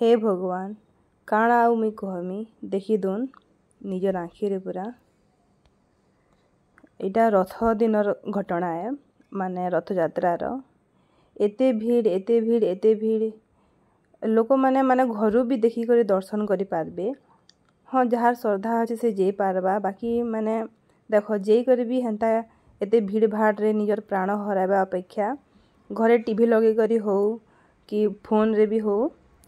हे भगवान काण आउ मुई कहमी देखी दोन निजर आँखिरे पूरा इटा रथ दिनर घटना है माने रथ यात्रार एते भीड़ एते भीड़ एते भीड़ लोक माने माने घरू भी देखी कर दर्शन करि पारबे। हाँ जार श्रद्धा अच्छे से जे पारबा बाकी माने देख जे कर भी हेन्ता एते भीड़ भाड़ रे निजर प्राण हराबा अपेक्षा घरे टीवी लगे करी हो कि फोन रे भी हो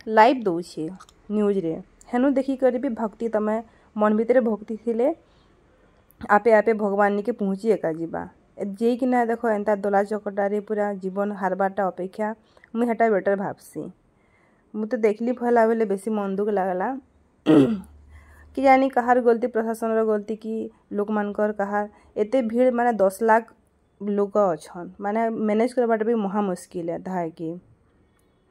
लाइव दौचे न्यूज रे हेनु देखी कर भी भक्ति तमे मन भितर भक्ति थिले आपे आपे भगवान के पहुँची एका जीवा जे कि ना देख एंता दला चकटारे पूरा जीवन हारबाटा अपेक्षा मुई हेटा बेटर भाबसी। मु तो देखली भला बेले बेसी मन दुख लागला कि जानी कहार गलती प्रशासन गलती कि लोक मानकर कहार एते भीड़ माने 10 लाख लोक अच्छन माने मैनेज करवाटा भी महा मुश्किल है धाय कि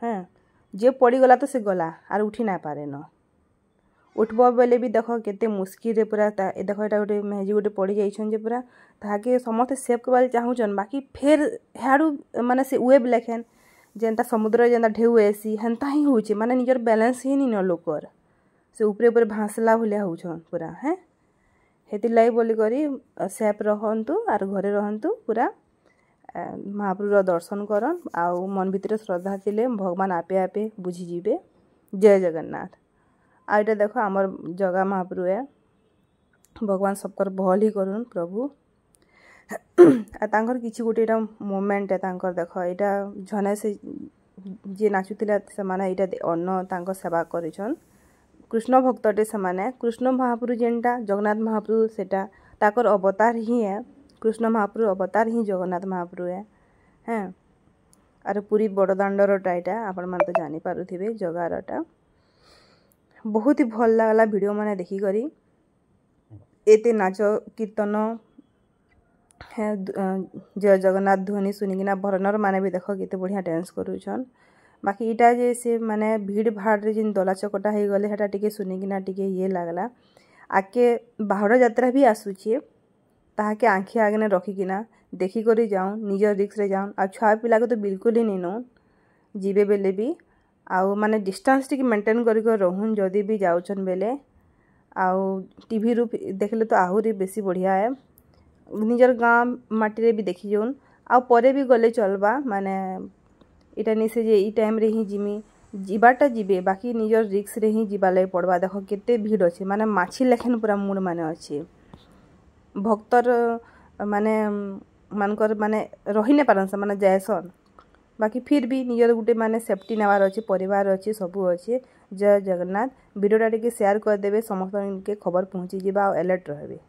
हाँ जे पड़ी गला तो से गला आर उठी ना पारे न उठब बेले भी देख केते मुश्किल रे पूरा देख एटा गोटे मेहजी गोटे पड़ी जाइछन जे पूरा ताके समस्त सेव करवा चाहूचन बाकी फेर हाडू माने से वेब लेखेन जेंता समुद्र जेंता ढेउ एसी हेन्ता ही होचे माने निजर बैलेंस ही नहीं न लोकर से ऊपरे ऊपर भांसला भलिया होछन पूरा हैं हेति लाई बोली करी सेफ रहंतु आर घरे रहंतु पूरा महाप्रभुर दर्शन करन आउ मन भितर श्रद्धा थिले भगवान आपे आपे बुझी जीवे। जय जगन्नाथ। आइटा देखो आमर जगा महाप्रभु है भगवान सबकर भल ही करुन प्रभु तांकर किछि गोटे मोमेंट है तांकर देख एटा झने से जे नाचुतिला से माने एटा अन्न तांकर सेवा करिछन कृष्ण भक्तटे से माने कृष्ण महाप्रभु जेनटा जगन्नाथ महाप्रभु सेटा ताकर अवतार ही है कृष्ण महाप्रभु अवतार ही जगन्नाथ महाप्रभु है हैं आर पूरी बड़दाण्डरटा एटा आपण मान तो जानि पारुथिबे जगारटा बहुत ही भल लागला वीडियो माने देखी करी एते नाच कीर्तन है जय जगन्नाथ ध्वनि सुनिकिना भरनर माने भी देख केते बढ़िया डांस करूछन बाकी इटा जे से माने भीड़ भाड़ रे जिन दला चकटा हो गले हेटा टिके सुनिकिना टिके ये लागला आके बाहुड़ा यात्रा भी आसुछे ताके आँखि आगे रखिकिना देखी करी जाऊँ निज रिक्स रे जाऊँ आ छुआ पिला को तो बिल्कुल ही नहीं नौ जीवे बेले भी आउ माने डिस्टेंस टिके मेंटेन करी रहून जदि भी जाउछन बेले आउ टीवी रु देखले तो आहुरी बेसी बढ़िया है निजर गाँव माटी रे भी देखी जाऊन आ परे भी गले चलबा माने इटा नहीं से जे ई टाइम रे ही जिमी जीवाटा जीवे बाकी निजर रिक्स रे ही जीवा लगे पड़वा देख केते भीड़ अच्छे माने माछी लेखन पूरा मूड माने अच्छे भक्तर माने मानकर माने रही नहीं पारन से माने जायसन बाकी फिर भी निजर गुटे माने सेफ्टी नेवार अच्छे परिवार अच्छे सबू अच्छे। जय जगन्नाथ। वीडियोटा टिके शेयर कर देबे समस्त के खबर पहुँची जीवा और अलर्ट रहबे।